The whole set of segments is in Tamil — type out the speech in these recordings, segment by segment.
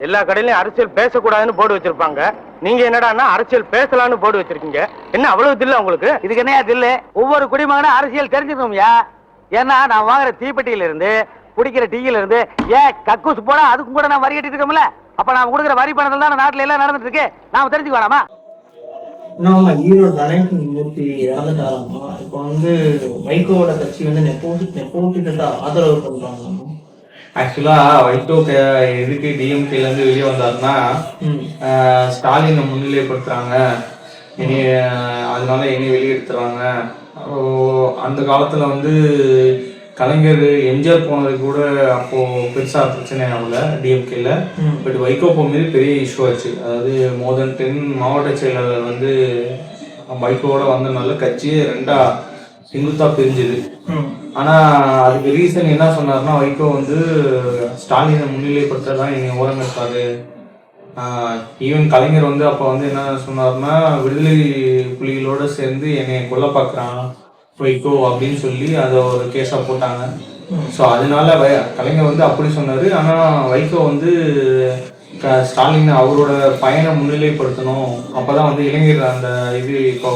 எல்லா கடையிலயும் அரசியல் பேசக்கூடாதுன்னு போர்டு வச்சிருப்பாங்க. நீங்க என்னடான்னா அரசியல் பேசலாம்னு போர்டு வச்சிருக்கீங்க. என்ன அவ்வளவு தில்ல உங்களுக்கு? இதுக்கு என்னையா தில்லு? ஒவ்வொரு குடிமகனும் அரசியல் தெரிஞ்சுக்கணும்யா. ஏன்னா நான் வாங்குற தீப்பெட்டியில இருந்து குடிக்கிற டீயில இருந்து ஏன் கக்கூஸ் போனா அதுக்கும் கூட நான் வரி கட்டிட்டு இருக்கோம்ல. அப்ப நாம கொடுக்குற வரி பணத்துல தான் நாட்டுல எல்லாம் நடந்துட்டு இருக்கு. நாம தெரிஞ்சுக்க வேணாமா? நம்ம ஈரோடு கணேசமூர்த்தி இறந்துட்டாராமா. இப்போ வைகோவோட கட்சி நெப்போசிட்டா ஆதரவு பண்றாங்க. ஆக்சுவலா வைகோ எதுக்கு டிஎம்கேல இருந்து வெளியே வந்தாருன்னா ஸ்டாலினை முன்னிலைப்படுத்துறாங்க, இனி அதனால இனி வெளியெடுத்துறாங்க. அந்த காலத்துல கலைஞர் எம்ஜிஆர் போனது கூட அப்போ பெருசா பிரச்சனை ஆகல டிஎம்கேல. பட் வைகோ போகும்போது பெரிய இஷ்யூ ஆச்சு. அதாவது மோர் தென் 10 மாவட்ட செயலாளர் வைகோவோட வந்தனால கட்சியே ரெண்டா செங்குத்தா பிரிஞ்சுது. ஆனா அதுக்கு ரீசன் என்ன சொன்னார்னா, வைகோ ஸ்டாலினை முன்னிலைப்படுத்ததான் என்னை ஓரம் இருக்காது. ஈவன் கலைஞர் அப்ப என்ன சொன்னார்னா, விடுதலை புலிகளோட சேர்ந்து என்னை கொல்ல பாக்குறான் வைகோ அப்படின்னு சொல்லி அதை ஒரு கேஸா போட்டாங்க. ஸோ அதனால கலைஞர் அப்படி சொன்னாரு. ஆனா வைகோ ஸ்டாலின் அவரோட பயனை முன்னிலைப்படுத்தணும். அப்பதான் இளைஞர் அந்த இப்போ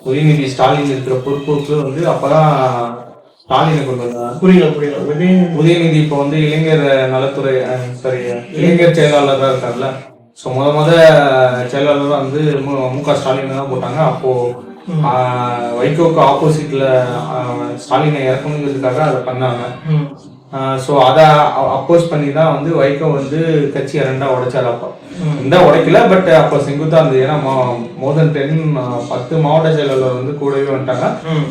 உதயநிதி ஸ்டாலின் இருக்கிற பொறுப்புக்கு அப்பதான் ஸ்டாலினை கொண்டு வந்தாங்க. புரியல. உதயநிதி இப்போ இளைஞர் நலத்துறை இளைஞர் செயலாளராக இருக்கார்ல. ஸோ முத செயலாளராக மு.க. ஸ்டாலின் தான் போட்டாங்க. அப்போ வைகோக்கு ஆப்போசிட்ல ஸ்டாலினை இறக்கணுங்கிறதுக்காக அதை பண்ணாங்க. ஸோ அதை அப்போஸ் பண்ணி தான் வைகோ கட்சி ரெண்டா உடைச்சாரு. அப்போ ரெண்டா உடைக்கல, பட் அப்போ செங்குத்தா இருந்தது. ஏன்னா மோர் தென் 10 மாவட்ட செயலாளர் கூடவே வந்துட்டாங்க.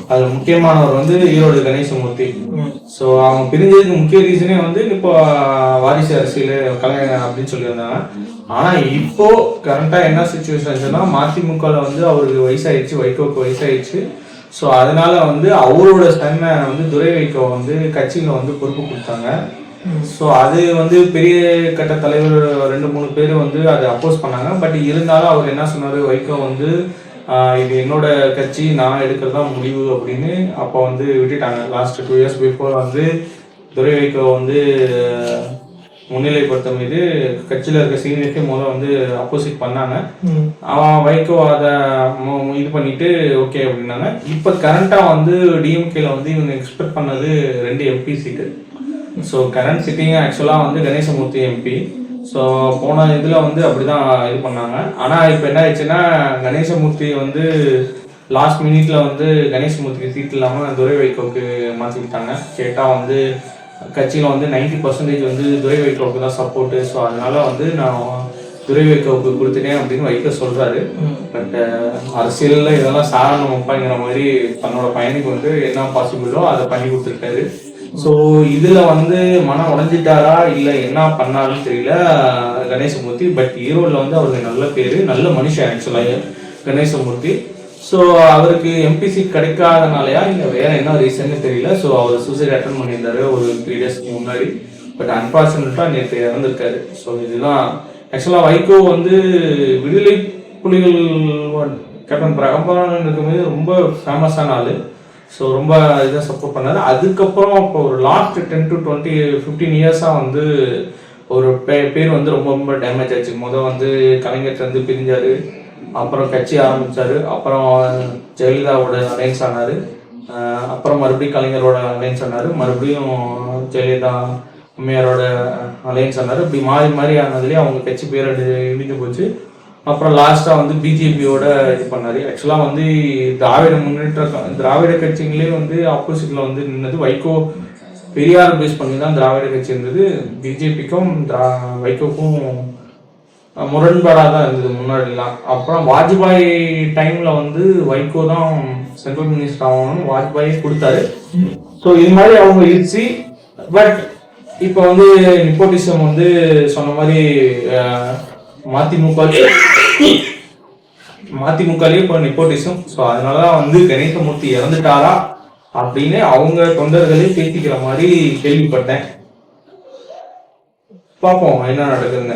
அதுல முக்கியமானவர் ஈரோடு கணேசமூர்த்தி. ஸோ அவங்க பிரிஞ்சதுக்கு முக்கிய ரீசனே இப்போ வாரிசு அரசியல் கலைஞர் அப்படின்னு சொல்லியிருந்தாங்க. ஆனா இப்போ கரண்டா என்ன சிச்சுவேஷன், மதிமுகல அவருக்கு வயசாயிடுச்சு, வைகோக்கு வயசாயிடுச்சு. ஸோ அதனால அவரோட சன்னை துரை வைகோ கட்சியில பொறுப்பு கொடுத்தாங்க. ஸோ அது பெரிய கட்ட தலைவர் 2-3 பேர் அதை அப்போஸ் பண்ணாங்க. பட் இருந்தாலும் அவர் என்ன சொன்னாரு, வைகோ இது என்னோட கட்சி, நான் எடுக்கிறதா முடிவு அப்படின்னு அப்போ விட்டுட்டாங்க. லாஸ்ட் 2 இயர்ஸ் பிஃபோர் துரை வைகோ முன்னிலைப்படுத்த மீது கட்சியில இருக்க சீனியருக்கு அப்போசிட் பண்ணாங்க. அவன் வைகோ அதை இது பண்ணிட்டு ஓகே அப்படின்னாங்க. இப்ப கரண்டா டிஎம்கேல இவங்க எக்ஸ்பெக்ட் பண்ணது 2 எம்பி சீட்டு. ஸோ கரண்ட் சிட்டிங் ஆக்சுவலா கணேசமூர்த்தி எம்பி. ஸோ போன இதுல அப்படிதான் இது பண்ணாங்க. ஆனா இப்ப என்ன ஆயிடுச்சுன்னா, கணேசமூர்த்தி லாஸ்ட் மினிட்ல கணேசமூர்த்திக்கு சீட் இல்லாம துரை வைகோக்கு மாத்திக்கிட்டாங்க. கேட்டா கட்சியில 90% துரை வைகோவுக்கு தான் சப்போர்ட்டு. ஸோ அதனால நான் துரை வைகோவுக்கு கொடுத்துட்டேன் அப்படின்னு வைகோ சொல்றாரு. பட் அரசியல்ல இதெல்லாம் சாரணம் அப்பாங்கிற மாதிரி தன்னோட பையனுக்கு என்ன பாசிபிளோ அதை பண்ணி கொடுத்துருக்காரு. ஸோ இதுல மனம் உடைஞ்சிட்டாரா இல்ல என்ன பண்ணாருன்னு தெரியல கணேசமூர்த்தி. பட் ஈரோடுல அவருக்கு நல்ல பேரு, நல்ல மனுஷன் ஆக்சுவலா கணேசமூர்த்தி. ஸோ அவருக்கு எம்பி சீட் கிடைக்காதனாலயா இல்லை வேற என்ன ரீசன்னு தெரியல. ஸோ அவர் சூசைட் அட்டன் பண்ணியிருந்தாரு ஒரு 3 டேஸ்க்கு முன்னாடி. பட் அன்பார்ச்சுனேட்டா நேற்று இறந்துருக்காரு. ஸோ இதுதான் ஆக்சுவலா வைகோ விடுதலை புலிகள் கேப்டன் பிரகம்பரன் இருக்கும்போது ரொம்ப ஃபேமஸான ஆளு. ஸோ ரொம்ப இதாக சப்போர்ட் பண்ணாரு. அதுக்கப்புறம் இப்போ ஒரு லாஸ்ட் 10 to 15 இயர்ஸா ஒரு பேர் ரொம்ப ரொம்ப டேமேஜ் ஆச்சு. கலைஞர்கிட்ட பிரிஞ்சாரு, அப்புறம் கட்சி ஆரம்பிச்சாரு, அப்புறம் ஜெயலலிதாவோட அலைன்ஸ் ஆனாரு, அப்புறம் மறுபடியும் கலைஞரோட அலைன்ஸ் ஆனாரு, மறுபடியும் ஜெயலலிதா அம்மையாரோட அலைன்ஸ் ஆனாரு. இப்படி மாறி மாறி ஆனதுலேயே அவங்க கட்சி பேர் இடிஞ்சு போச்சு. அப்புறம் லாஸ்டா பிஜேபியோட இது பண்ணாரு. ஆக்சுவலா திராவிட கட்சிங்களே ஆப்போசிட்ல நின்னது வைகோ. பெரியார் பேஸ் பண்ணி தான் திராவிட கட்சி இருந்தது. பிஜேபிக்கும் வைகோக்கும் முரண்பாடாக தான் இருந்தது முன்னாடிலாம். அப்புறம் வாஜ்பாய் டைம்ல வைகோ தான் சென்ட்ரல் மினிஸ்டர் ஆகணும்னு வாஜ்பாயே கொடுத்தாரு. ஸோ இது மாதிரி அவங்க இருந்துச்சு. பட் இப்போ நிப்போட்டிசம் சொன்ன மாதிரி மதிமுகலே இப்போ நிப்போட்டிசம். ஸோ அதனாலதான் கணேசமூர்த்தி இறந்துட்டாரா அப்படின்னு அவங்க தொண்டர்களே பேசிக்கிற மாதிரி கேள்விப்பட்டேன். பார்ப்போம் என்ன நடக்குதுங்க.